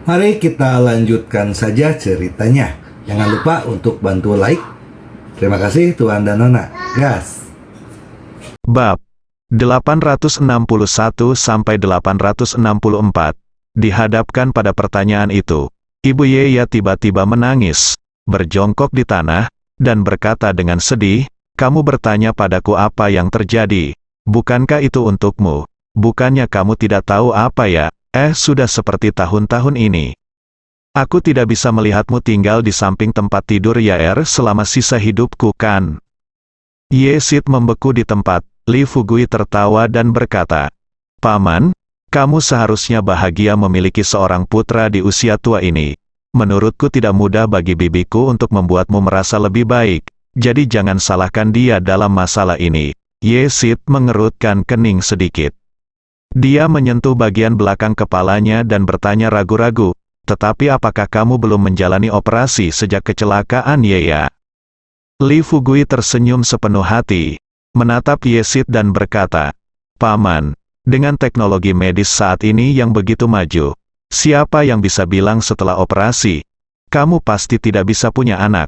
Mari kita lanjutkan saja ceritanya. Jangan lupa untuk bantu like. Terima kasih Tuan dan Nona. Gas. Bab 861-864 dihadapkan pada pertanyaan itu. Ibu Yeya tiba-tiba menangis, berjongkok di tanah, dan berkata dengan sedih, "Kamu bertanya padaku apa yang terjadi. Bukankah itu untukmu? Bukannya kamu tidak tahu apa ya? Sudah seperti tahun-tahun ini. Aku tidak bisa melihatmu tinggal di samping tempat tidur Yair selama sisa hidupku kan?" Yesid membeku di tempat. Li Fugui tertawa dan berkata, "Paman, kamu seharusnya bahagia memiliki seorang putra di usia tua ini. Menurutku tidak mudah bagi bibiku untuk membuatmu merasa lebih baik, jadi jangan salahkan dia dalam masalah ini." Yesid mengerutkan kening sedikit. Dia menyentuh bagian belakang kepalanya dan bertanya ragu-ragu, "Tetapi apakah kamu belum menjalani operasi sejak kecelakaan Yeya?" Li Fugui tersenyum sepenuh hati, menatap Yesid dan berkata, "Paman, dengan teknologi medis saat ini yang begitu maju, siapa yang bisa bilang setelah operasi, kamu pasti tidak bisa punya anak?"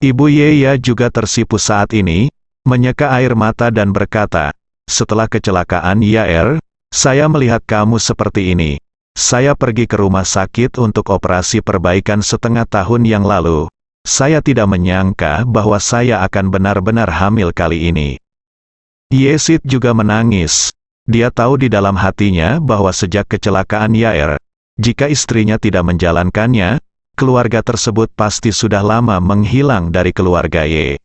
Ibu Yeya juga tersipu saat ini, menyeka air mata dan berkata, "Setelah kecelakaan Yair, saya melihat kamu seperti ini. Saya pergi ke rumah sakit untuk operasi perbaikan setengah tahun yang lalu. Saya tidak menyangka bahwa saya akan benar-benar hamil kali ini." Yesid juga menangis. Dia tahu di dalam hatinya bahwa sejak kecelakaan Yair, jika istrinya tidak menjalankannya, keluarga tersebut pasti sudah lama menghilang dari keluarga Ye.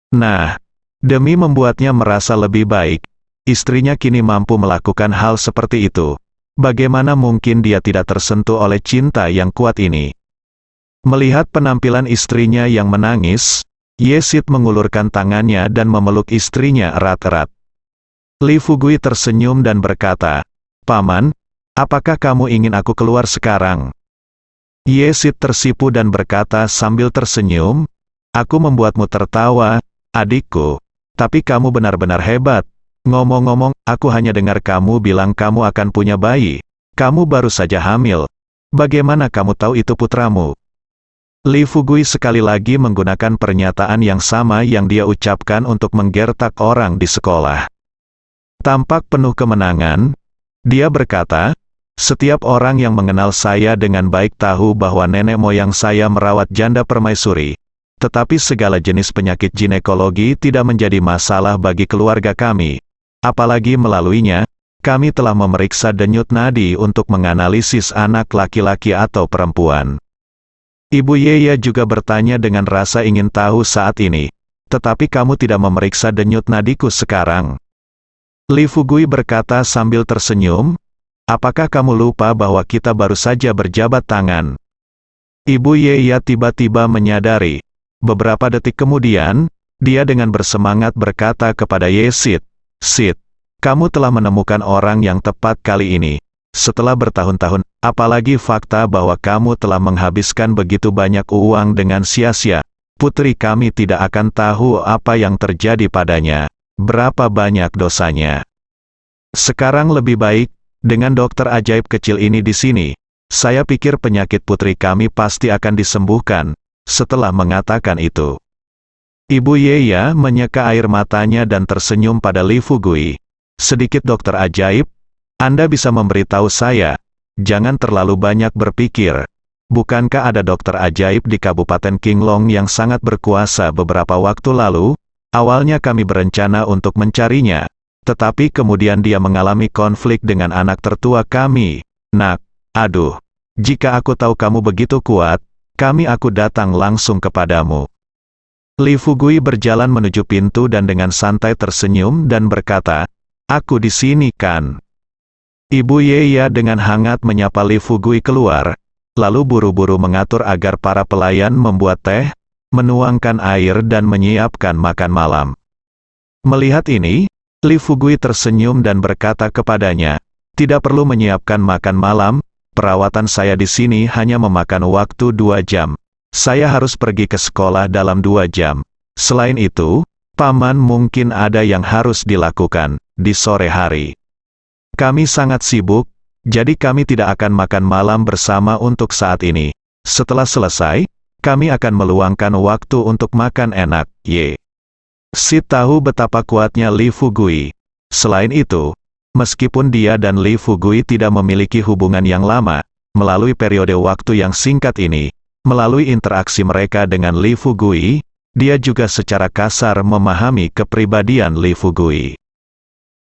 Nah, demi membuatnya merasa lebih baik, istrinya kini mampu melakukan hal seperti itu. Bagaimana mungkin dia tidak tersentuh oleh cinta yang kuat ini? Melihat penampilan istrinya yang menangis, Yesid mengulurkan tangannya dan memeluk istrinya erat-erat. Li Fugui tersenyum dan berkata, "Paman, apakah kamu ingin aku keluar sekarang?" Yesid tersipu dan berkata sambil tersenyum, "Aku membuatmu tertawa, adikku, tapi kamu benar-benar hebat. Ngomong-ngomong, aku hanya dengar kamu bilang kamu akan punya bayi. Kamu baru saja hamil. Bagaimana kamu tahu itu putramu?" Li Fugui sekali lagi menggunakan pernyataan yang sama yang dia ucapkan untuk menggertak orang di sekolah. Tampak penuh kemenangan, dia berkata, "Setiap orang yang mengenal saya dengan baik tahu bahwa nenek moyang saya merawat janda permaisuri. Tetapi segala jenis penyakit ginekologi tidak menjadi masalah bagi keluarga kami. Apalagi melaluinya, kami telah memeriksa denyut nadi untuk menganalisis anak laki-laki atau perempuan." Ibu Yeya juga bertanya dengan rasa ingin tahu saat ini, "Tetapi kamu tidak memeriksa denyut nadiku sekarang?" Li Fugui berkata sambil tersenyum, "Apakah kamu lupa bahwa kita baru saja berjabat tangan?" Ibu Yeya tiba-tiba menyadari. Beberapa detik kemudian, dia dengan bersemangat berkata kepada Yesid, "Sid, kamu telah menemukan orang yang tepat kali ini. Setelah bertahun-tahun, apalagi fakta bahwa kamu telah menghabiskan begitu banyak uang dengan sia-sia, putri kami tidak akan tahu apa yang terjadi padanya, berapa banyak dosanya. Sekarang lebih baik, dengan dokter ajaib kecil ini di sini, saya pikir penyakit putri kami pasti akan disembuhkan." Setelah mengatakan itu, Ibu Yeya menyeka air matanya dan tersenyum pada Li Fugui. "Sedikit dokter ajaib, Anda bisa memberitahu saya, jangan terlalu banyak berpikir. Bukankah ada dokter ajaib di Kabupaten Qinglong yang sangat berkuasa beberapa waktu lalu? Awalnya kami berencana untuk mencarinya, tetapi kemudian dia mengalami konflik dengan anak tertua kami. Nak, aduh, jika aku tahu kamu begitu kuat, aku datang langsung kepadamu." Li Fugui berjalan menuju pintu dan dengan santai tersenyum dan berkata, "Aku di sini kan?" Ibu Yeya dengan hangat menyapa Li Fugui keluar, lalu buru-buru mengatur agar para pelayan membuat teh, menuangkan air dan menyiapkan makan malam. Melihat ini, Li Fugui tersenyum dan berkata kepadanya, "Tidak perlu menyiapkan makan malam, perawatan saya di sini hanya memakan waktu 2 jam. Saya harus pergi ke sekolah dalam 2 jam. Selain itu, Paman mungkin ada yang harus dilakukan di sore hari. Kami sangat sibuk, Jadi kami tidak akan makan malam bersama untuk saat ini. Setelah selesai, kami akan meluangkan waktu untuk makan enak, Ye. Sid tahu betapa kuatnya Li Fugui. Selain itu, meskipun dia dan Li Fugui tidak memiliki hubungan yang lama, melalui periode waktu yang singkat ini, melalui interaksi mereka dengan Li Fugui, dia juga secara kasar memahami kepribadian Li Fugui.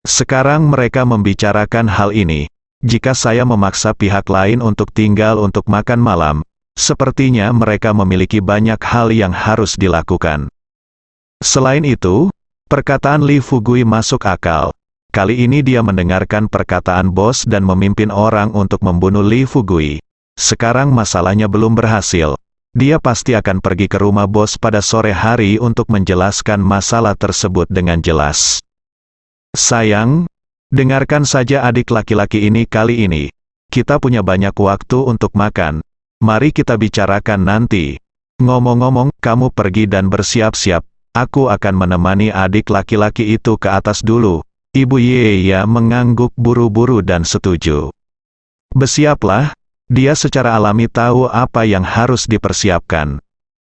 Sekarang mereka membicarakan hal ini. Jika saya memaksa pihak lain untuk tinggal untuk makan malam, sepertinya mereka memiliki banyak hal yang harus dilakukan. Selain itu, perkataan Li Fugui masuk akal. Kali ini dia mendengarkan perkataan bos dan memimpin orang untuk membunuh Li Fugui. Sekarang masalahnya belum berhasil. Dia pasti akan pergi ke rumah bos pada sore hari untuk menjelaskan masalah tersebut dengan jelas. Sayang, dengarkan saja adik laki-laki ini kali ini. Kita punya banyak waktu untuk makan. Mari kita bicarakan nanti. Ngomong-ngomong, kamu pergi dan bersiap-siap. Aku akan menemani adik laki-laki itu ke atas dulu. Ibu Yeya mengangguk buru-buru dan setuju. Bersiaplah, dia secara alami tahu apa yang harus dipersiapkan.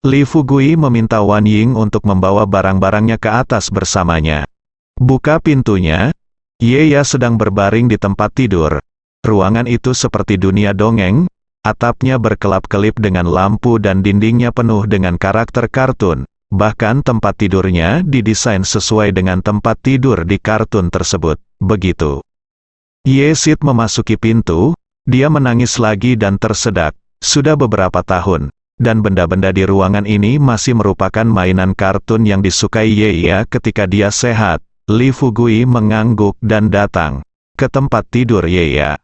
Li Fugui meminta Wan Ying untuk membawa barang-barangnya ke atas bersamanya. Buka pintunya. Yeya sedang berbaring di tempat tidur. Ruangan itu seperti dunia dongeng, atapnya berkelap-kelip dengan lampu dan dindingnya penuh dengan karakter kartun. Bahkan tempat tidurnya didesain sesuai dengan tempat tidur di kartun tersebut. Begitu Ye Sid memasuki pintu, dia menangis lagi dan tersedak. Sudah beberapa tahun, dan benda-benda di ruangan ini masih merupakan mainan kartun yang disukai Yeya ketika dia sehat. Li Fugui mengangguk dan datang ke tempat tidur Yeya.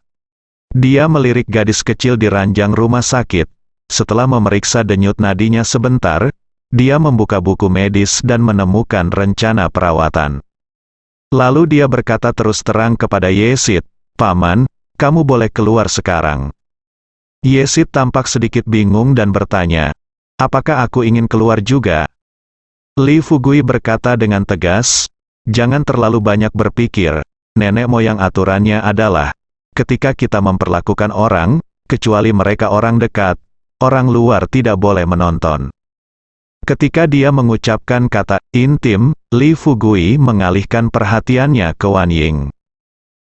Dia melirik gadis kecil di ranjang rumah sakit. Setelah memeriksa denyut nadinya sebentar, dia membuka buku medis dan menemukan rencana perawatan. Lalu dia berkata terus terang kepada Ye Sid, "Paman, kamu boleh keluar sekarang." Ye Sid tampak sedikit bingung dan bertanya, "Apakah aku ingin keluar juga?" Li Fugui berkata dengan tegas, "Jangan terlalu banyak berpikir. Nenek moyang aturannya adalah, ketika kita memperlakukan orang, kecuali mereka orang dekat, orang luar tidak boleh menonton." Ketika dia mengucapkan kata intim, Li Fugui mengalihkan perhatiannya ke Wan Ying.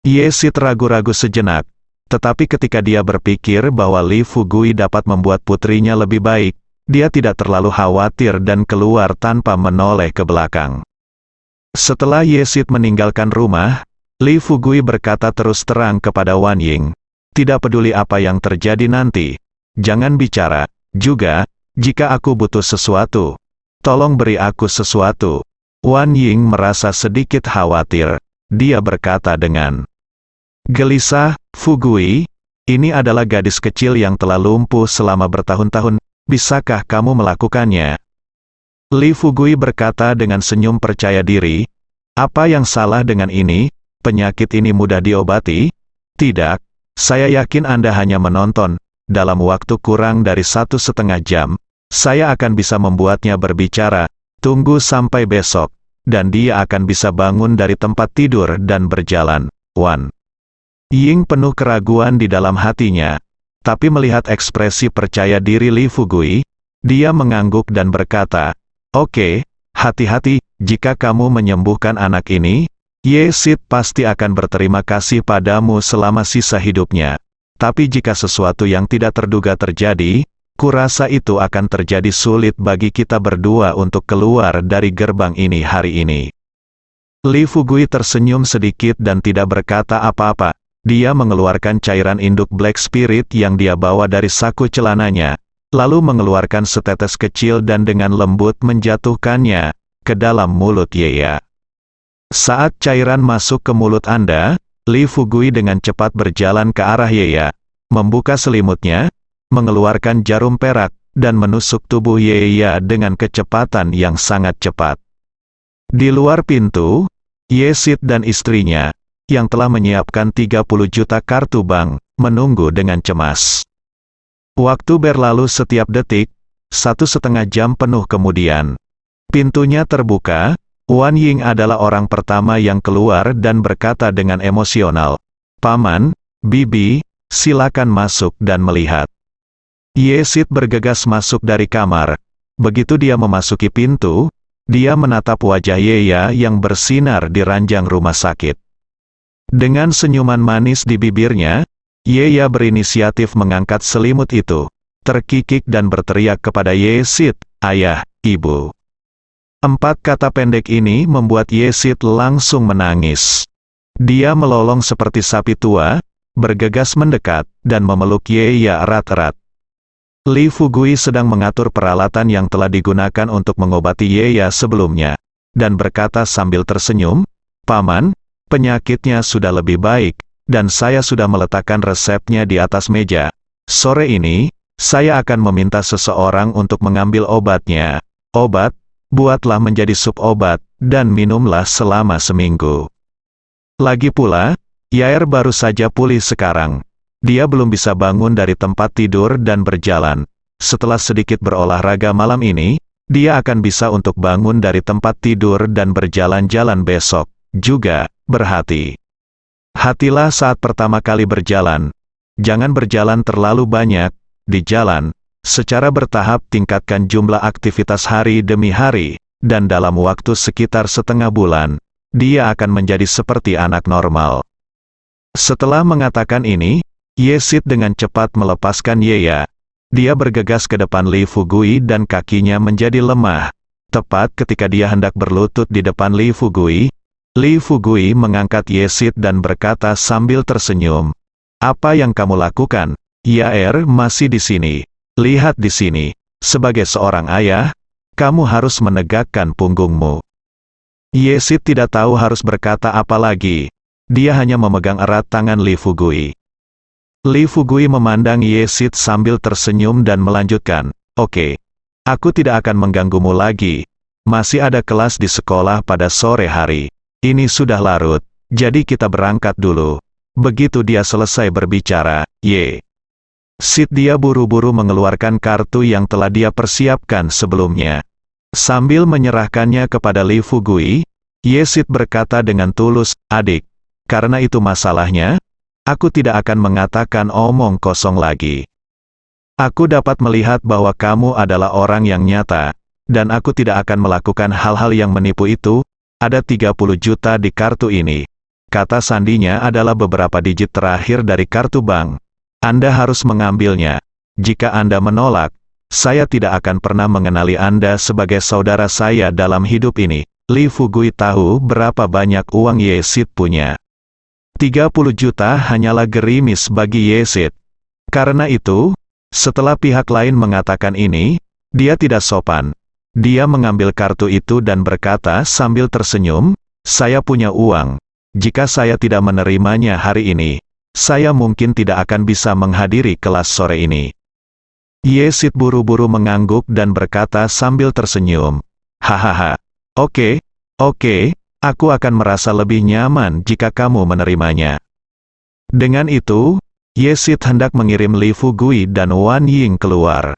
Ye Sid ragu-ragu sejenak, tetapi ketika dia berpikir bahwa Li Fugui dapat membuat putrinya lebih baik, dia tidak terlalu khawatir dan keluar tanpa menoleh ke belakang. Setelah Ye Sid meninggalkan rumah, Li Fugui berkata terus terang kepada Wan Ying, "Tidak peduli apa yang terjadi nanti, jangan bicara. Juga, jika aku butuh sesuatu, tolong beri aku sesuatu." Wan Ying merasa sedikit khawatir. Dia berkata dengan gelisah, "Fugui, ini adalah gadis kecil yang telah lumpuh selama bertahun-tahun. Bisakah kamu melakukannya?" Li Fugui berkata dengan senyum percaya diri, "Apa yang salah dengan ini? Penyakit ini mudah diobati?" "Tidak, saya yakin Anda hanya menonton. Dalam waktu kurang dari 1,5 jam, saya akan bisa membuatnya berbicara. Tunggu sampai besok, dan dia akan bisa bangun dari tempat tidur dan berjalan." Wan Ying penuh keraguan di dalam hatinya, tapi melihat ekspresi percaya diri Li Fugui, dia mengangguk dan berkata, "Oke, hati-hati, jika kamu menyembuhkan anak ini, Ye Sid pasti akan berterima kasih padamu selama sisa hidupnya. Tapi jika sesuatu yang tidak terduga terjadi, kurasa itu akan terjadi sulit bagi kita berdua untuk keluar dari gerbang ini hari ini." Li Fugui tersenyum sedikit dan tidak berkata apa-apa. Dia mengeluarkan cairan induk Black Spirit yang dia bawa dari saku celananya, lalu mengeluarkan setetes kecil dan dengan lembut menjatuhkannya ke dalam mulut Yeya. Saat cairan masuk ke mulut Anda, Li Fugui dengan cepat berjalan ke arah Yeya, membuka selimutnya, mengeluarkan jarum perak, dan menusuk tubuh Yeya dengan kecepatan yang sangat cepat. Di luar pintu, Ye Sid dan istrinya, yang telah menyiapkan 30 juta kartu bank, menunggu dengan cemas. Waktu berlalu setiap detik, 1,5 jam penuh kemudian. Pintunya terbuka, Wan Ying adalah orang pertama yang keluar dan berkata dengan emosional, "Paman, Bibi, silakan masuk dan melihat. Yesid bergegas masuk dari kamar. Begitu dia memasuki pintu, dia menatap wajah Yeya yang bersinar di ranjang rumah sakit. Dengan senyuman manis di bibirnya, Yeya berinisiatif mengangkat selimut itu, terkikik dan berteriak kepada Yesid, "Ayah, Ibu." 4 kata pendek ini membuat Yesid langsung menangis. Dia melolong seperti sapi tua, bergegas mendekat, dan memeluk Yeya erat-erat. Li Fugui sedang mengatur peralatan yang telah digunakan untuk mengobati Yeya sebelumnya, dan berkata sambil tersenyum, "Paman, penyakitnya sudah lebih baik, dan saya sudah meletakkan resepnya di atas meja. Sore ini, saya akan meminta seseorang untuk mengambil obatnya. Obat, buatlah menjadi sup obat, dan minumlah selama seminggu." Lagi pula, Yair baru saja pulih sekarang. Dia belum bisa bangun dari tempat tidur dan berjalan. Setelah sedikit berolahraga malam ini, dia akan bisa untuk bangun dari tempat tidur dan berjalan-jalan besok. Juga, berhati-hatilah saat pertama kali berjalan. Jangan berjalan terlalu banyak di jalan. Secara bertahap tingkatkan jumlah aktivitas hari demi hari, dan dalam waktu sekitar setengah bulan, dia akan menjadi seperti anak normal. Setelah mengatakan ini, Yesid dengan cepat melepaskan Yeya. Dia bergegas ke depan Li Fugui dan kakinya menjadi lemah. Tepat ketika dia hendak berlutut di depan Li Fugui mengangkat Yesid dan berkata sambil tersenyum, "Apa yang kamu lakukan? Yair masih di sini. Lihat di sini. Sebagai seorang ayah, kamu harus menegakkan punggungmu." Yesid tidak tahu harus berkata apa lagi. Dia hanya memegang erat tangan Li Fugui. Li Fugui memandang Yesid sambil tersenyum dan melanjutkan, "Oke. Aku tidak akan mengganggumu lagi. Masih ada kelas di sekolah pada sore hari. Ini sudah larut, jadi kita berangkat dulu." Begitu dia selesai berbicara, Yesid dia buru-buru mengeluarkan kartu yang telah dia persiapkan sebelumnya. Sambil menyerahkannya kepada Li Fugui, Yesid berkata dengan tulus, "Adik, karena itu masalahnya, aku tidak akan mengatakan omong kosong lagi. Aku dapat melihat bahwa kamu adalah orang yang nyata, dan aku tidak akan melakukan hal-hal yang menipu itu. Ada 30 juta di kartu ini. Kata sandinya adalah beberapa digit terakhir dari kartu bank. Anda harus mengambilnya. Jika Anda menolak, saya tidak akan pernah mengenali Anda sebagai saudara saya dalam hidup ini." Li Fugui tahu berapa banyak uang Yesid punya. 30 juta hanyalah gerimis bagi Yesid. Karena itu, setelah pihak lain mengatakan ini, dia tidak sopan. Dia mengambil kartu itu dan berkata sambil tersenyum, "Saya punya uang. Jika saya tidak menerimanya hari ini, saya mungkin tidak akan bisa menghadiri kelas sore ini." Yesid buru-buru mengangguk dan berkata sambil tersenyum, "Hahaha. Oke, aku akan merasa lebih nyaman jika kamu menerimanya." Dengan itu, Yesid hendak mengirim Li Fugui dan Wan Ying keluar.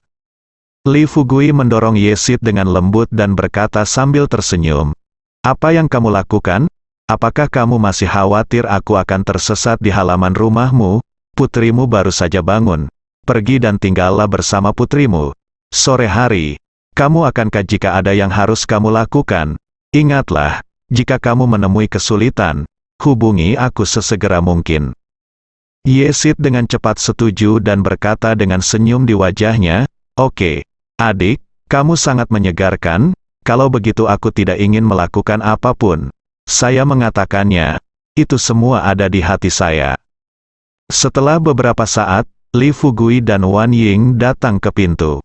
Li Fugui mendorong Yesid dengan lembut dan berkata sambil tersenyum, "Apa yang kamu lakukan? Apakah kamu masih khawatir aku akan tersesat di halaman rumahmu? Putrimu baru saja bangun. Pergi dan tinggallah bersama putrimu. Sore hari, kamu akankah jika ada yang harus kamu lakukan? Ingatlah, jika kamu menemui kesulitan, hubungi aku sesegera mungkin." Yesid dengan cepat setuju dan berkata dengan senyum di wajahnya, "Oke, adik, kamu sangat menyegarkan. Kalau begitu aku tidak ingin melakukan apapun. Saya mengatakannya, itu semua ada di hati saya." Setelah beberapa saat, Li Fugui dan Wan Ying datang ke pintu.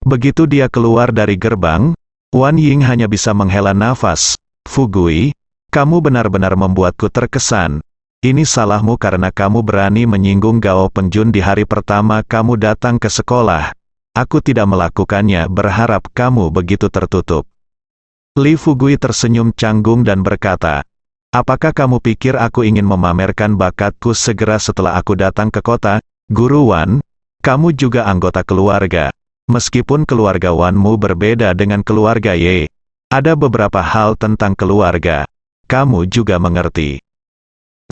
Begitu dia keluar dari gerbang, Wan Ying hanya bisa menghela nafas. "Fugui, kamu benar-benar membuatku terkesan. Ini salahmu karena kamu berani menyinggung Gao Pengjun di hari pertama kamu datang ke sekolah. Aku tidak melakukannya berharap kamu begitu tertutup." Li Fugui tersenyum canggung dan berkata, "Apakah kamu pikir aku ingin memamerkan bakatku segera setelah aku datang ke kota? Guru Wan, kamu juga anggota keluarga. Meskipun keluarga Wanmu berbeda dengan keluarga Ye, ada beberapa hal tentang keluarga. Kamu juga mengerti.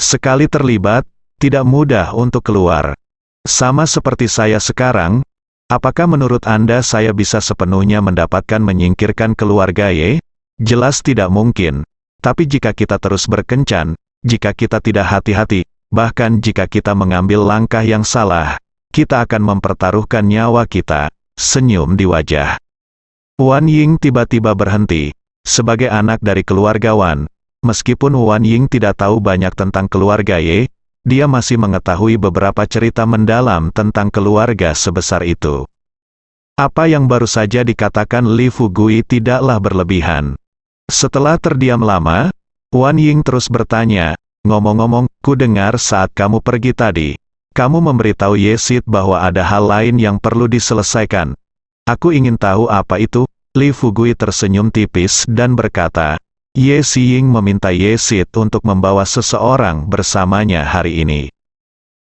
Sekali terlibat, tidak mudah untuk keluar. Sama seperti saya sekarang, apakah menurut Anda saya bisa sepenuhnya mendapatkan menyingkirkan keluarga Ye? Jelas tidak mungkin. Tapi jika kita terus berkencan, jika kita tidak hati-hati, bahkan jika kita mengambil langkah yang salah, kita akan mempertaruhkan nyawa kita. Senyum di wajah Wan Ying tiba-tiba berhenti. Sebagai anak dari keluarga Wan, meskipun Wan Ying tidak tahu banyak tentang keluarga Ye, dia masih mengetahui beberapa cerita mendalam tentang keluarga sebesar itu. Apa yang baru saja dikatakan Li Fugui tidaklah berlebihan. Setelah terdiam lama, Wan Ying terus bertanya, ngomong-ngomong, ku dengar saat kamu pergi tadi, kamu memberitahu Ye Sid bahwa ada hal lain yang perlu diselesaikan. Aku ingin tahu apa itu. Li Fugui tersenyum tipis dan berkata, Ye Xiying meminta Ye Sid untuk membawa seseorang bersamanya hari ini.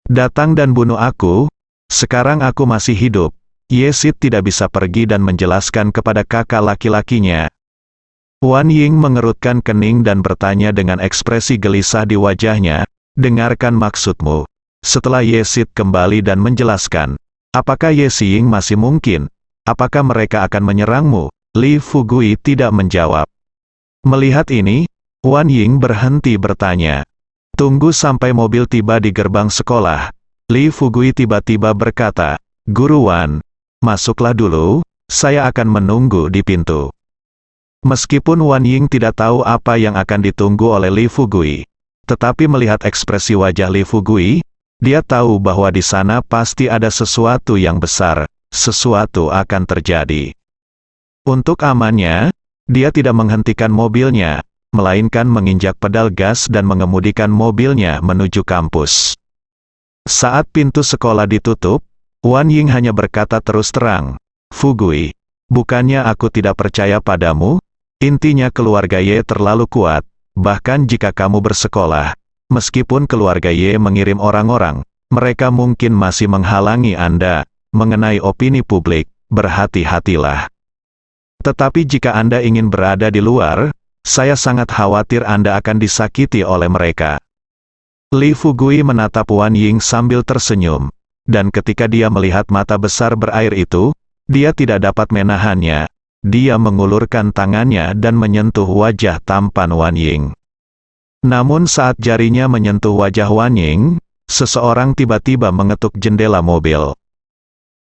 Datang dan bunuh aku. Sekarang aku masih hidup. Ye Sid tidak bisa pergi dan menjelaskan kepada kakak laki-lakinya. Wan Ying mengerutkan kening dan bertanya dengan ekspresi gelisah di wajahnya, dengarkan maksudmu. Setelah Ye Sid kembali dan menjelaskan, apakah Ye Xiying masih mungkin? Apakah mereka akan menyerangmu? Li Fugui tidak menjawab. Melihat ini, Wan Ying berhenti bertanya. Tunggu sampai mobil tiba di gerbang sekolah. Li Fugui tiba-tiba berkata, Guru Wan, masuklah dulu, saya akan menunggu di pintu. Meskipun Wan Ying tidak tahu apa yang akan ditunggu oleh Li Fugui, tetapi melihat ekspresi wajah Li Fugui, dia tahu bahwa di sana pasti ada sesuatu yang besar, sesuatu akan terjadi. Untuk amannya, dia tidak menghentikan mobilnya, melainkan menginjak pedal gas dan mengemudikan mobilnya menuju kampus. Saat pintu sekolah ditutup, Wan Ying hanya berkata terus terang, Fugui, bukannya aku tidak percaya padamu? Intinya keluarga Ye terlalu kuat, bahkan jika kamu bersekolah, meskipun keluarga Ye mengirim orang-orang, mereka mungkin masih menghalangi Anda. Mengenai opini publik, berhati-hatilah. Tetapi jika Anda ingin berada di luar, saya sangat khawatir Anda akan disakiti oleh mereka. Li Fugui menatap Wan Ying sambil tersenyum, dan ketika dia melihat mata besar berair itu, dia tidak dapat menahannya. Dia mengulurkan tangannya dan menyentuh wajah tampan Wan Ying. Namun saat jarinya menyentuh wajah Wan Ying, seseorang tiba-tiba mengetuk jendela mobil.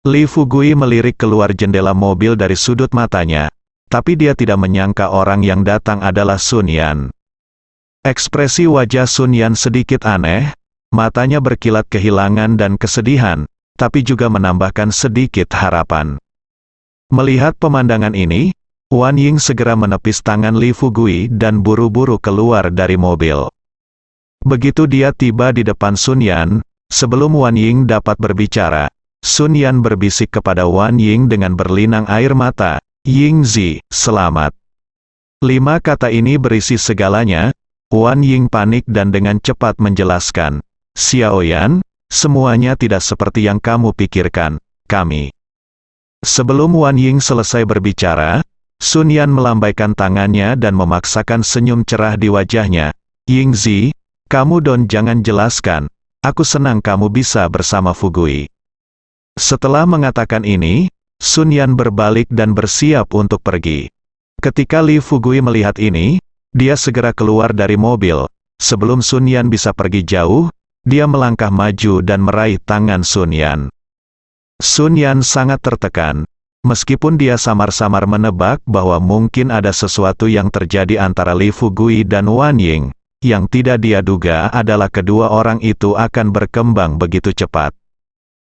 Li Fugui melirik keluar jendela mobil dari sudut matanya, tapi dia tidak menyangka orang yang datang adalah Sun Yan. Ekspresi wajah Sun Yan sedikit aneh, matanya berkilat kehilangan dan kesedihan, tapi juga menambahkan sedikit harapan. Melihat pemandangan ini, Wan Ying segera menepis tangan Li Fugui dan buru-buru keluar dari mobil. Begitu dia tiba di depan Sun Yan, sebelum Wan Ying dapat berbicara, Sun Yan berbisik kepada Wan Ying dengan berlinang air mata, Yingzi, selamat. 5 kata ini berisi segalanya. Wan Ying panik dan dengan cepat menjelaskan, Xiaoyan, semuanya tidak seperti yang kamu pikirkan, kami. Sebelum Wan Ying selesai berbicara, Sun Yan melambaikan tangannya dan memaksakan senyum cerah di wajahnya, Yingzi, kamu jangan jelaskan, aku senang kamu bisa bersama Fugui. Setelah mengatakan ini, Sun Yan berbalik dan bersiap untuk pergi. Ketika Li Fugui melihat ini, dia segera keluar dari mobil. Sebelum Sun Yan bisa pergi jauh, dia melangkah maju dan meraih tangan Sun Yan. Sun Yan sangat tertekan. Meskipun dia samar-samar menebak bahwa mungkin ada sesuatu yang terjadi antara Li Fugui dan Wan Ying, yang tidak dia duga adalah kedua orang itu akan berkembang begitu cepat.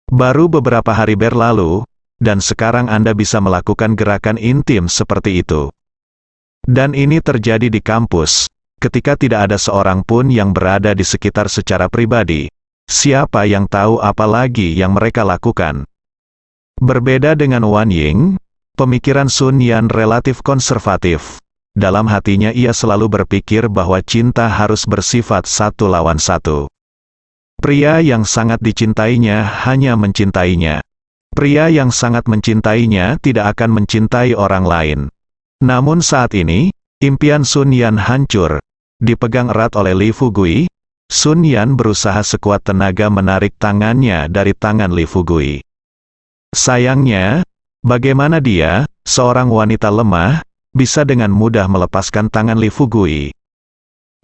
Baru beberapa hari berlalu, dan sekarang Anda bisa melakukan gerakan intim seperti itu. Dan ini terjadi di kampus, ketika tidak ada seorang pun yang berada di sekitar secara pribadi. Siapa yang tahu apa lagi yang mereka lakukan? Berbeda dengan Wan Ying, pemikiran Sun Yan relatif konservatif. Dalam hatinya ia selalu berpikir bahwa cinta harus bersifat satu lawan satu. Pria yang sangat dicintainya hanya mencintainya. Pria yang sangat mencintainya tidak akan mencintai orang lain. Namun saat ini, impian Sun Yan hancur, dipegang erat oleh Li Fugui, Sun Yan berusaha sekuat tenaga menarik tangannya dari tangan Li Fugui. Sayangnya, bagaimana dia, seorang wanita lemah, bisa dengan mudah melepaskan tangan Li Fugui.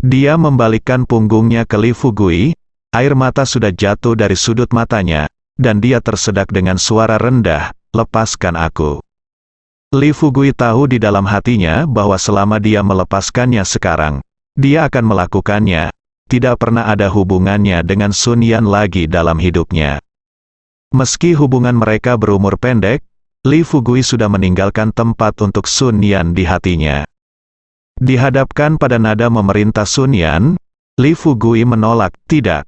Dia membalikkan punggungnya ke Li Fugui, air mata sudah jatuh dari sudut matanya, dan dia tersedak dengan suara rendah, "Lepaskan aku." Li Fugui tahu di dalam hatinya bahwa selama dia melepaskannya sekarang, dia akan melakukannya. Tidak pernah ada hubungannya dengan Sun Yan lagi dalam hidupnya. Meski hubungan mereka berumur pendek, Li Fugui sudah meninggalkan tempat untuk Sun Yan di hatinya. Dihadapkan pada nada memerintah Sun Yan, Li Fugui menolak, "Tidak."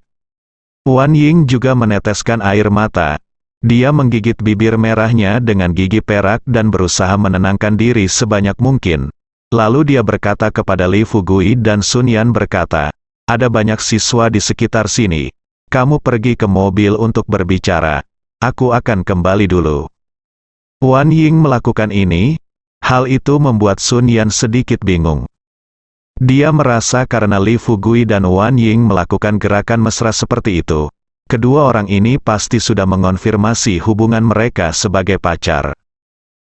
Wan Ying juga meneteskan air mata. Dia menggigit bibir merahnya dengan gigi perak dan berusaha menenangkan diri sebanyak mungkin. Lalu dia berkata kepada Li Fugui dan Sun Yan berkata, "Ada banyak siswa di sekitar sini. Kamu pergi ke mobil untuk berbicara. Aku akan kembali dulu." Wan Ying melakukan ini. Hal itu membuat Sun Yan sedikit bingung. Dia merasa karena Li Fugui dan Wan Ying melakukan gerakan mesra seperti itu, kedua orang ini pasti sudah mengonfirmasi hubungan mereka sebagai pacar.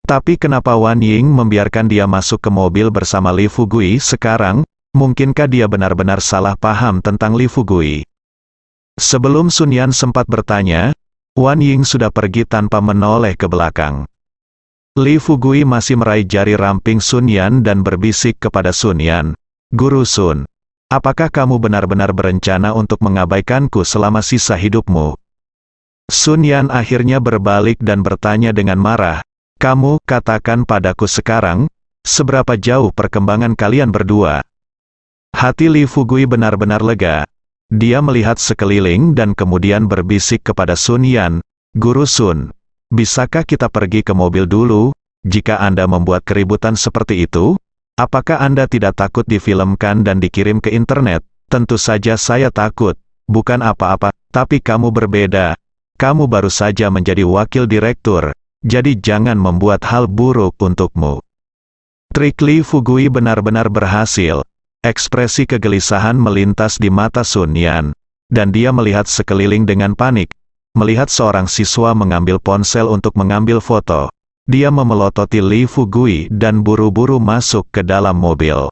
Tapi kenapa Wan Ying membiarkan dia masuk ke mobil bersama Li Fugui sekarang? Mungkinkah dia benar-benar salah paham tentang Li Fugui? Sebelum Sun Yan sempat bertanya, Wan Ying sudah pergi tanpa menoleh ke belakang. Li Fugui masih meraih jari ramping Sun Yan dan berbisik kepada Sun Yan, "Guru Sun, apakah kamu benar-benar berencana untuk mengabaikanku selama sisa hidupmu?" Sun Yan akhirnya berbalik dan bertanya dengan marah, "Kamu katakan padaku sekarang, seberapa jauh perkembangan kalian berdua?" Hati Li Fugui benar-benar lega. Dia melihat sekeliling dan kemudian berbisik kepada Sun Yan, "Guru Sun, bisakah kita pergi ke mobil dulu? Jika Anda membuat keributan seperti itu, apakah Anda tidak takut difilmkan dan dikirim ke internet?" "Tentu saja saya takut, bukan apa-apa, tapi kamu berbeda. Kamu baru saja menjadi wakil direktur, jadi jangan membuat hal buruk untukmu." Trik Li Fugui benar-benar berhasil. Ekspresi kegelisahan melintas di mata Sun Yan, dan dia melihat sekeliling dengan panik. Melihat seorang siswa mengambil ponsel untuk mengambil foto, dia memelototi Li Fugui dan buru-buru masuk ke dalam mobil.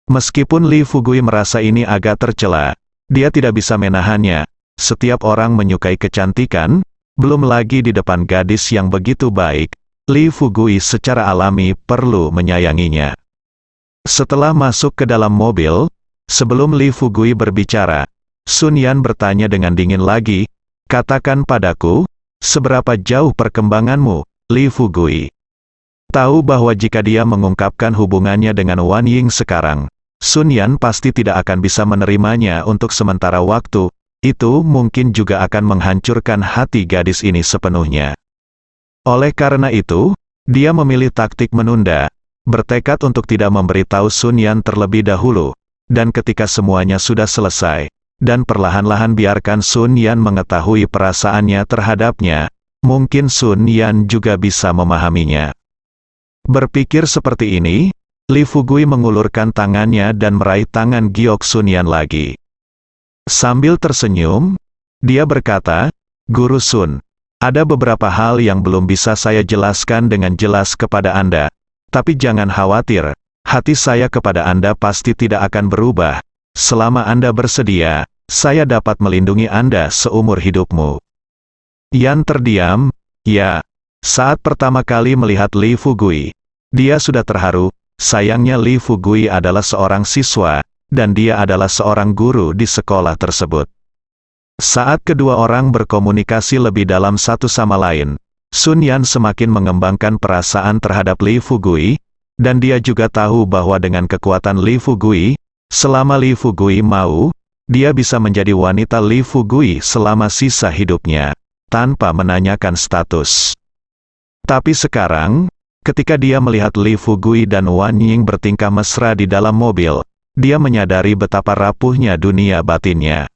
Meskipun Li Fugui merasa ini agak tercela, dia tidak bisa menahannya. Setiap orang menyukai kecantikan, belum lagi di depan gadis yang begitu baik. Li Fugui secara alami perlu menyayanginya. Setelah masuk ke dalam mobil, sebelum Li Fugui berbicara, Sun Yan bertanya dengan dingin lagi, "Katakan padaku, seberapa jauh perkembanganmu, Li Fugui?" Tahu bahwa jika dia mengungkapkan hubungannya dengan Wan Ying sekarang, Sun Yan pasti tidak akan bisa menerimanya untuk sementara waktu. Itu mungkin juga akan menghancurkan hati gadis ini sepenuhnya. Oleh karena itu, dia memilih taktik menunda. Bertekad untuk tidak memberitahu Sun Yan terlebih dahulu, dan ketika semuanya sudah selesai, dan perlahan-lahan biarkan Sun Yan mengetahui perasaannya terhadapnya, mungkin Sun Yan juga bisa memahaminya. Berpikir seperti ini, Li Fugui mengulurkan tangannya dan meraih tangan Giok Sun Yan lagi. Sambil tersenyum, dia berkata, "Guru Sun, ada beberapa hal yang belum bisa saya jelaskan dengan jelas kepada Anda. Tapi jangan khawatir, hati saya kepada Anda pasti tidak akan berubah. Selama Anda bersedia, saya dapat melindungi Anda seumur hidupmu." Yan terdiam. Ya, saat pertama kali melihat Li Fugui, dia sudah terharu. Sayangnya Li Fugui adalah seorang siswa, dan dia adalah seorang guru di sekolah tersebut. Saat kedua orang berkomunikasi lebih dalam satu sama lain, Sun Yan semakin mengembangkan perasaan terhadap Li Fugui, dan dia juga tahu bahwa dengan kekuatan Li Fugui, selama Li Fugui mau, dia bisa menjadi wanita Li Fugui selama sisa hidupnya, tanpa menanyakan status. Tapi sekarang, ketika dia melihat Li Fugui dan Wan Ying bertingkah mesra di dalam mobil, dia menyadari betapa rapuhnya dunia batinnya.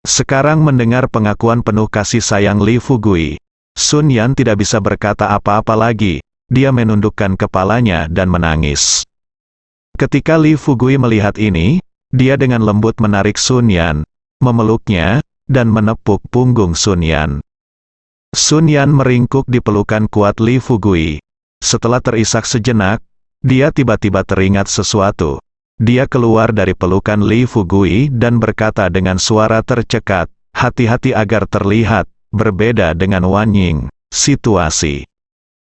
Sekarang mendengar pengakuan penuh kasih sayang Li Fugui, Sun Yan tidak bisa berkata apa-apa lagi. Dia menundukkan kepalanya dan menangis. Ketika Li Fugui melihat ini, Dia dengan lembut menarik Sun Yan, memeluknya, dan menepuk punggung Sun Yan. Sun Yan meringkuk di pelukan kuat Li Fugui. Setelah terisak sejenak, dia tiba-tiba teringat sesuatu. Dia keluar dari pelukan Li Fugui dan berkata dengan suara tercekat, "Hati-hati agar terlihat berbeda dengan Wan Ying." Situasi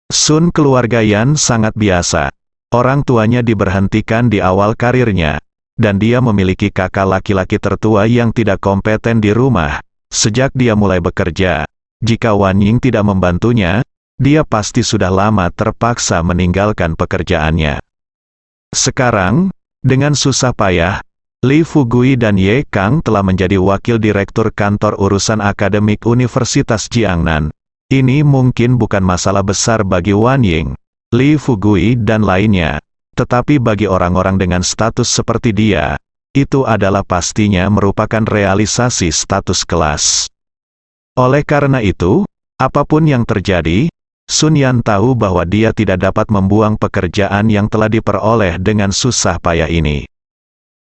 Sun keluarga Yan sangat biasa. Orang tuanya diberhentikan di awal karirnya, dan dia memiliki kakak laki-laki tertua yang tidak kompeten di rumah. Sejak dia mulai bekerja, jika Wan Ying tidak membantunya, dia pasti sudah lama terpaksa meninggalkan pekerjaannya. Sekarang, dengan susah payah, Li Fugui dan Ye Kang telah menjadi wakil direktur kantor urusan akademik Universitas Jiangnan. Ini mungkin bukan masalah besar bagi Wan Ying, Li Fugui dan lainnya, tetapi bagi orang-orang dengan status seperti dia, itu adalah pastinya merupakan realisasi status kelas. Oleh karena itu, apapun yang terjadi, Sun Yan tahu bahwa dia tidak dapat membuang pekerjaan yang telah diperoleh dengan susah payah ini.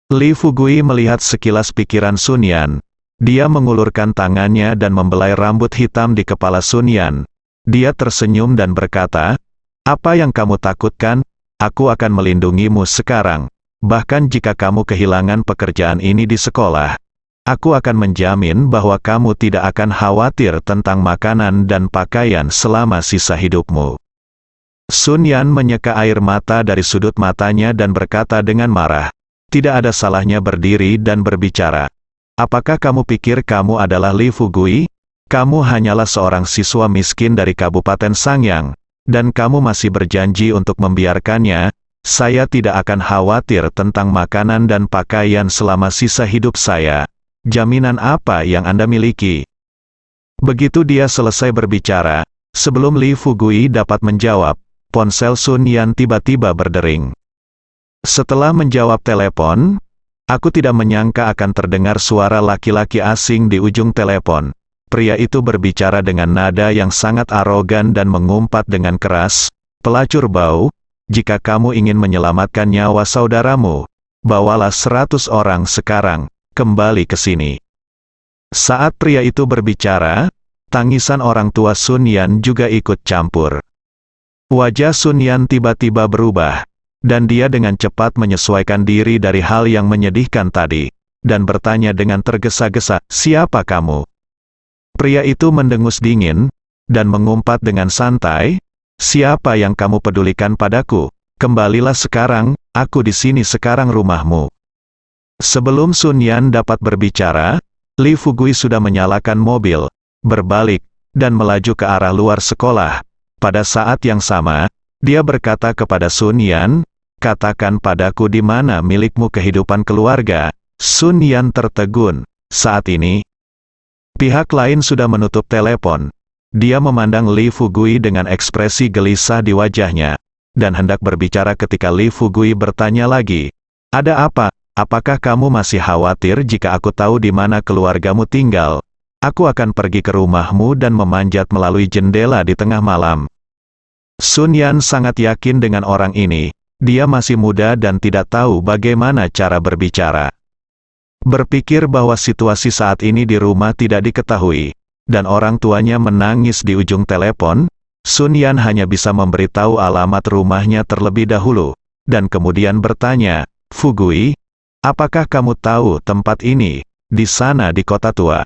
Li Fugui melihat sekilas pikiran Sun Yan. Dia mengulurkan tangannya dan membelai rambut hitam di kepala Sun Yan. Dia tersenyum dan berkata, "Apa yang kamu takutkan? Aku akan melindungimu sekarang. Bahkan jika kamu kehilangan pekerjaan ini di sekolah, aku akan menjamin bahwa kamu tidak akan khawatir tentang makanan dan pakaian selama sisa hidupmu." Sun Yan menyeka air mata dari sudut matanya dan berkata dengan marah, "Tidak ada salahnya berdiri dan berbicara. Apakah kamu pikir kamu adalah Li Fugui? Kamu hanyalah seorang siswa miskin dari Kabupaten Sangyang, dan kamu masih berjanji untuk membiarkannya. Saya tidak akan khawatir tentang makanan dan pakaian selama sisa hidup saya. Jaminan apa yang Anda miliki?" Begitu dia selesai berbicara, sebelum Li Fugui dapat menjawab, ponsel Sun Yan tiba-tiba berdering. Setelah menjawab telepon, aku tidak menyangka akan terdengar suara laki-laki asing di ujung telepon. Pria itu berbicara dengan nada yang sangat arogan dan mengumpat dengan keras, "Pelacur bau, jika kamu ingin menyelamatkan nyawa saudaramu, bawalah 100 orang sekarang, kembali ke sini." Saat pria itu berbicara, tangisan orang tua Sun Yan juga ikut campur. Wajah Sun Yan tiba-tiba berubah, dan dia dengan cepat menyesuaikan diri dari hal yang menyedihkan tadi, dan bertanya dengan tergesa-gesa, "Siapa kamu?" Pria itu mendengus dingin, dan mengumpat dengan santai, "Siapa yang kamu pedulikan padaku? Kembalilah sekarang, aku di sini sekarang rumahmu." Sebelum Sun Yan dapat berbicara, Li Fugui sudah menyalakan mobil, berbalik, dan melaju ke arah luar sekolah. Pada saat yang sama, dia berkata kepada Sun Yan, "Katakan padaku di mana milikmu kehidupan keluarga." Sun Yan tertegun. Saat ini, pihak lain sudah menutup telepon. Dia memandang Li Fugui dengan ekspresi gelisah di wajahnya, dan hendak berbicara ketika Li Fugui bertanya lagi, "Ada apa? Apakah kamu masih khawatir jika aku tahu di mana keluargamu tinggal? Aku akan pergi ke rumahmu dan memanjat melalui jendela di tengah malam." Sun Yan sangat yakin dengan orang ini. Dia masih muda dan tidak tahu bagaimana cara berbicara. Berpikir bahwa situasi saat ini di rumah tidak diketahui, dan orang tuanya menangis di ujung telepon, Sun Yan hanya bisa memberitahu alamat rumahnya terlebih dahulu, dan kemudian bertanya, "Fugui, apakah kamu tahu tempat ini, di sana di kota tua?"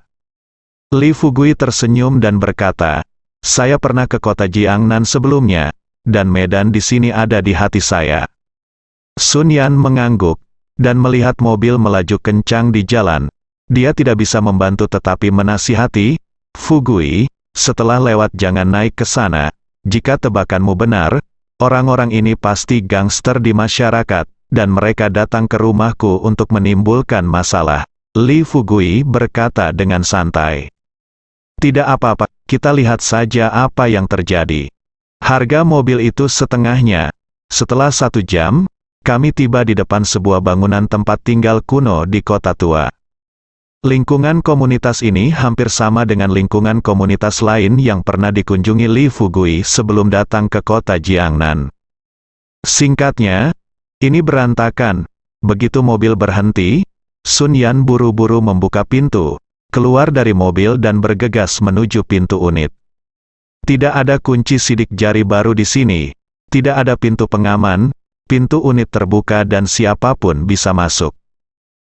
Li Fugui tersenyum dan berkata, "Saya pernah ke kota Jiangnan sebelumnya, dan medan di sini ada di hati saya." Sun Yan mengangguk, dan melihat mobil melaju kencang di jalan. Dia tidak bisa membantu tetapi menasihati, "Fugui, setelah lewat jangan naik ke sana. Jika tebakanmu benar, orang-orang ini pasti gangster di masyarakat, dan mereka datang ke rumahku untuk menimbulkan masalah." Li Fugui berkata dengan santai, "Tidak apa-apa, kita lihat saja apa yang terjadi." Harga mobil itu setengahnya. Setelah 1 jam, kami tiba di depan sebuah bangunan tempat tinggal kuno di kota tua. Lingkungan komunitas ini hampir sama dengan lingkungan komunitas lain yang pernah dikunjungi Li Fugui sebelum datang ke kota Jiangnan. Singkatnya, ini berantakan. Begitu mobil berhenti, Sun Yan buru-buru membuka pintu, keluar dari mobil dan bergegas menuju pintu unit. Tidak ada kunci sidik jari baru di sini, tidak ada pintu pengaman, pintu unit terbuka dan siapapun bisa masuk.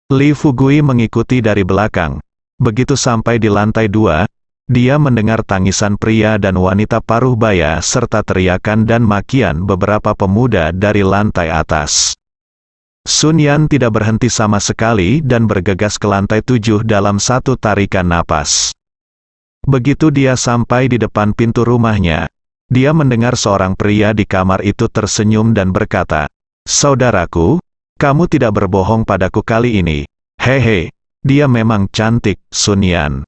Li Fugui mengikuti dari belakang. Begitu sampai di lantai 2, dia mendengar tangisan pria dan wanita paruh baya serta teriakan dan makian beberapa pemuda dari lantai atas. Sun Yan tidak berhenti sama sekali dan bergegas ke lantai 7 dalam satu tarikan napas. Begitu dia sampai di depan pintu rumahnya, dia mendengar seorang pria di kamar itu tersenyum dan berkata, "Saudaraku, kamu tidak berbohong padaku kali ini. Hehe, dia memang cantik, Sun Yan."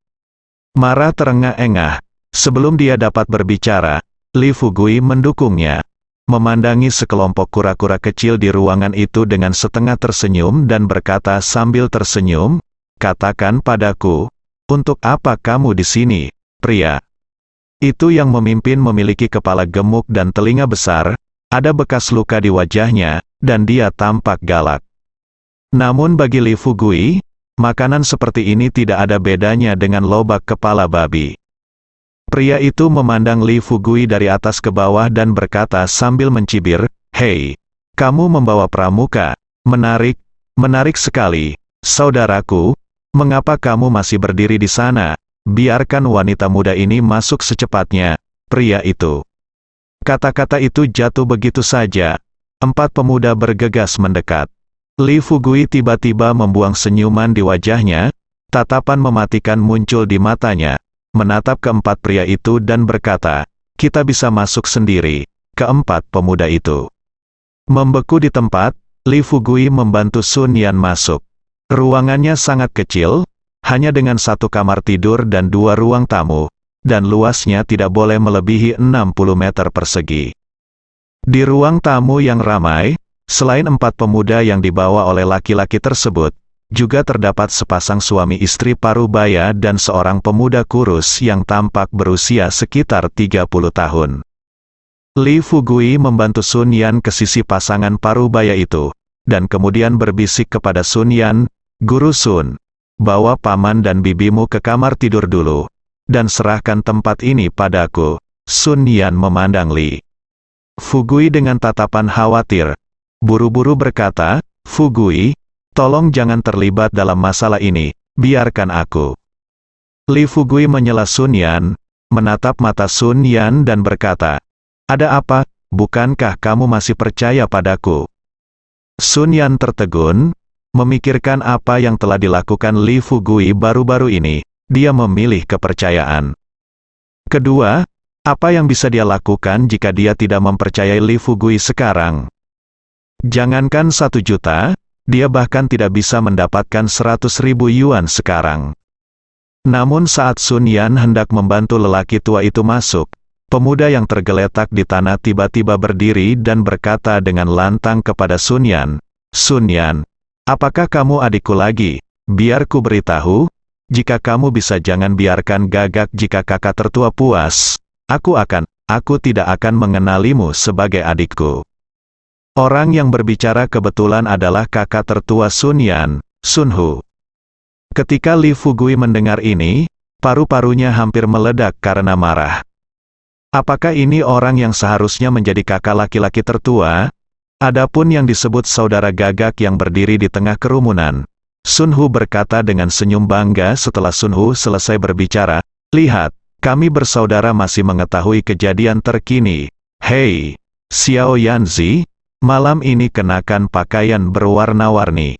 Marah terengah-engah. Sebelum dia dapat berbicara, Li Fugui mendukungnya. Memandangi sekelompok kura-kura kecil di ruangan itu dengan setengah tersenyum dan berkata sambil tersenyum, "Katakan padaku, untuk apa kamu di sini, pria?" Itu yang memimpin memiliki kepala gemuk dan telinga besar, ada bekas luka di wajahnya, dan dia tampak galak. Namun bagi Li Fugui, makanan seperti ini tidak ada bedanya dengan lobak kepala babi. Pria itu memandang Li Fugui dari atas ke bawah dan berkata sambil mencibir, "Hei, kamu membawa pramuka. Menarik, menarik sekali. Saudaraku, mengapa kamu masih berdiri di sana? Biarkan wanita muda ini masuk secepatnya." Pria itu. Kata-kata itu jatuh begitu saja. 4 pemuda bergegas mendekat. Li Fugui tiba-tiba membuang senyuman di wajahnya, tatapan mematikan muncul di matanya. Menatap keempat pria itu dan berkata, "Kita bisa masuk sendiri." Keempat pemuda itu membeku di tempat. Li Fugui membantu Sun Yan masuk. Ruangannya sangat kecil, hanya dengan 1 kamar tidur dan 2 ruang tamu, dan luasnya tidak boleh melebihi 60 meter persegi. Di ruang tamu yang ramai, selain 4 pemuda yang dibawa oleh laki-laki tersebut, juga terdapat sepasang suami istri paruh baya dan seorang pemuda kurus yang tampak berusia sekitar 30 tahun. Li Fugui membantu Sun Yan ke sisi pasangan paruh baya itu, dan kemudian berbisik kepada Sun Yan, "Guru Sun, bawa paman dan bibimu ke kamar tidur dulu, dan serahkan tempat ini padaku." Sun Yan memandang Li Fugui dengan tatapan khawatir. Buru-buru berkata, "Fugui, tolong jangan terlibat dalam masalah ini, biarkan aku." Li Fugui menyela Sun Yan, menatap mata Sun Yan dan berkata, "Ada apa? Bukankah kamu masih percaya padaku?" Sun Yan tertegun, memikirkan apa yang telah dilakukan Li Fugui baru-baru ini, dia memilih kepercayaan. Kedua, apa yang bisa dia lakukan jika dia tidak mempercayai Li Fugui sekarang? Jangankan 1 juta, dia bahkan tidak bisa mendapatkan 100.000 yuan sekarang. Namun saat Sun Yan hendak membantu lelaki tua itu masuk, pemuda yang tergeletak di tanah tiba-tiba berdiri dan berkata dengan lantang kepada Sun Yan, "Sun Yan, apakah kamu adikku lagi? Biar ku beritahu, jika kamu bisa jangan biarkan gagak jika kakak tertua puas, aku tidak akan mengenalimu sebagai adikku." Orang yang berbicara kebetulan adalah kakak tertua Sun Yan, Sun Hu. Ketika Li Fugui mendengar ini, paru-parunya hampir meledak karena marah. Apakah ini orang yang seharusnya menjadi kakak laki-laki tertua? Adapun yang disebut saudara gagak yang berdiri di tengah kerumunan, Sun Hu berkata dengan senyum bangga setelah Sun Hu selesai berbicara, "Lihat, kami bersaudara masih mengetahui kejadian terkini. Hei, Xiao Yanzi, malam ini kenakan pakaian berwarna-warni.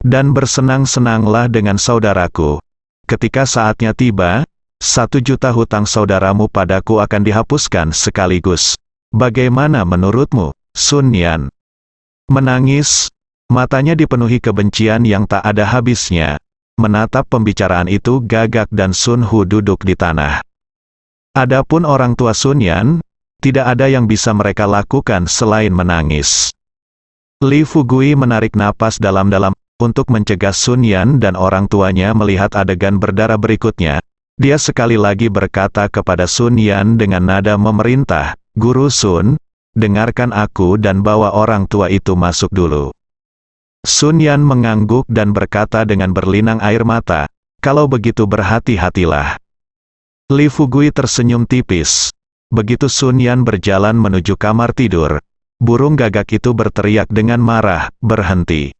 Dan bersenang-senanglah dengan saudaraku. Ketika saatnya tiba, 1 juta hutang saudaramu padaku akan dihapuskan sekaligus. Bagaimana menurutmu, Sun Yan?" Menangis, matanya dipenuhi kebencian yang tak ada habisnya. Menatap pembicaraan itu gagak dan Sun Hu duduk di tanah. Adapun orang tua Sun Yan, tidak ada yang bisa mereka lakukan selain menangis. Li Fugui menarik napas dalam-dalam, untuk mencegah Sun Yan dan orang tuanya melihat adegan berdarah berikutnya. Dia sekali lagi berkata kepada Sun Yan dengan nada memerintah, "Guru Sun, dengarkan aku dan bawa orang tua itu masuk dulu." Sun Yan mengangguk dan berkata dengan berlinang air mata, "Kalau begitu berhati-hatilah." Li Fugui tersenyum tipis. Begitu Sun Yan berjalan menuju kamar tidur, burung gagak itu berteriak dengan marah, "Berhenti!"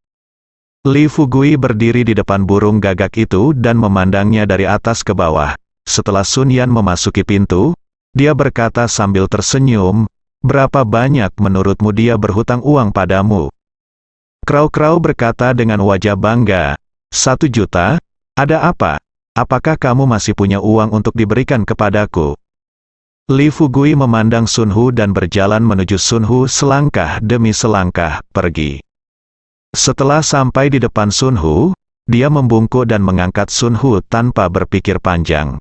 Li Fugui berdiri di depan burung gagak itu dan memandangnya dari atas ke bawah. Setelah Sun Yan memasuki pintu, dia berkata sambil tersenyum, "Berapa banyak menurutmu dia berhutang uang padamu?" Krau-krau berkata dengan wajah bangga, 1 juta? Ada apa? Apakah kamu masih punya uang untuk diberikan kepadaku?" Li Fugui memandang Sun Hu dan berjalan menuju Sun Hu selangkah demi selangkah, pergi. Setelah sampai di depan Sun Hu, dia membungkuk dan mengangkat Sun Hu tanpa berpikir panjang.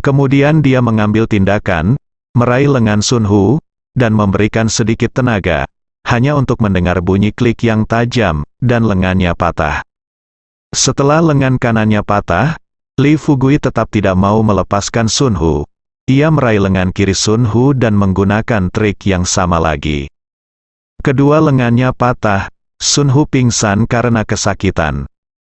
Kemudian dia mengambil tindakan, meraih lengan Sun Hu, dan memberikan sedikit tenaga, hanya untuk mendengar bunyi klik yang tajam, dan lengannya patah. Setelah lengan kanannya patah, Li Fugui tetap tidak mau melepaskan Sun Hu. Ia meraih lengan kiri Sun Hu dan menggunakan trik yang sama lagi. Kedua lengannya patah, Sun Hu pingsan karena kesakitan.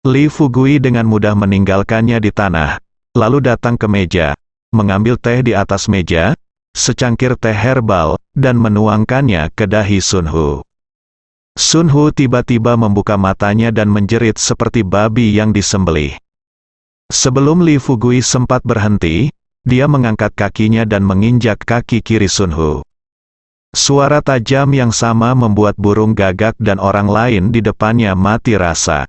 Li Fugui dengan mudah meninggalkannya di tanah, lalu datang ke meja, mengambil teh di atas meja, secangkir teh herbal, dan menuangkannya ke dahi Sun Hu. Sun Hu tiba-tiba membuka matanya dan menjerit seperti babi yang disembelih. Sebelum Li Fugui sempat berhenti, dia mengangkat kakinya dan menginjak kaki kiri Sun Hu. Suara tajam yang sama membuat burung gagak dan orang lain di depannya mati rasa.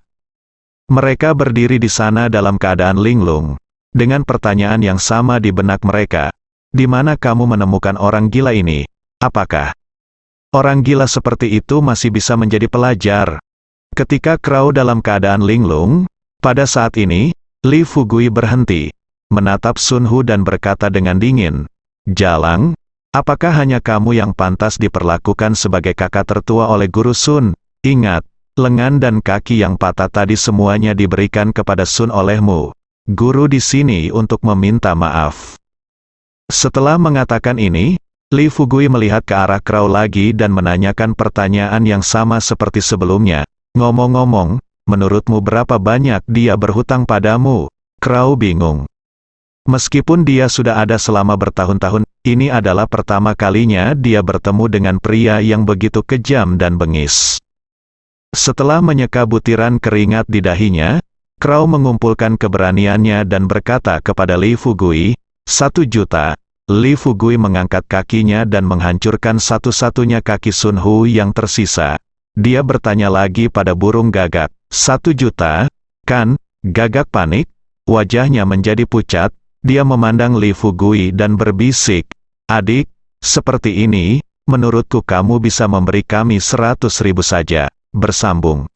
Mereka berdiri di sana dalam keadaan linglung, dengan pertanyaan yang sama di benak mereka. "Di mana kamu menemukan orang gila ini? Apakah orang gila seperti itu masih bisa menjadi pelajar?" Ketika Krau dalam keadaan linglung, pada saat ini, Li Fugui berhenti, menatap Sun Hu dan berkata dengan dingin, "Jalang, apakah hanya kamu yang pantas diperlakukan sebagai kakak tertua oleh Guru Sun? Ingat, lengan dan kaki yang patah tadi semuanya diberikan kepada Sun olehmu. Guru di sini untuk meminta maaf." Setelah mengatakan ini, Li Fugui melihat ke arah Krau lagi dan menanyakan pertanyaan yang sama seperti sebelumnya. "Ngomong-ngomong, menurutmu berapa banyak dia berhutang padamu?" Krau bingung. Meskipun dia sudah ada selama bertahun-tahun, ini adalah pertama kalinya dia bertemu dengan pria yang begitu kejam dan bengis. Setelah menyeka butiran keringat di dahinya, Krau mengumpulkan keberaniannya dan berkata kepada Li Fugui, 1 juta. Li Fugui mengangkat kakinya dan menghancurkan satu-satunya kaki Sun Hu yang tersisa. Dia bertanya lagi pada burung gagak, 1 juta? Kan? Gagak panik, wajahnya menjadi pucat, dia memandang Li Fugui dan berbisik, "Adik, seperti ini, menurutku kamu bisa memberi kami 100.000 saja." Bersambung.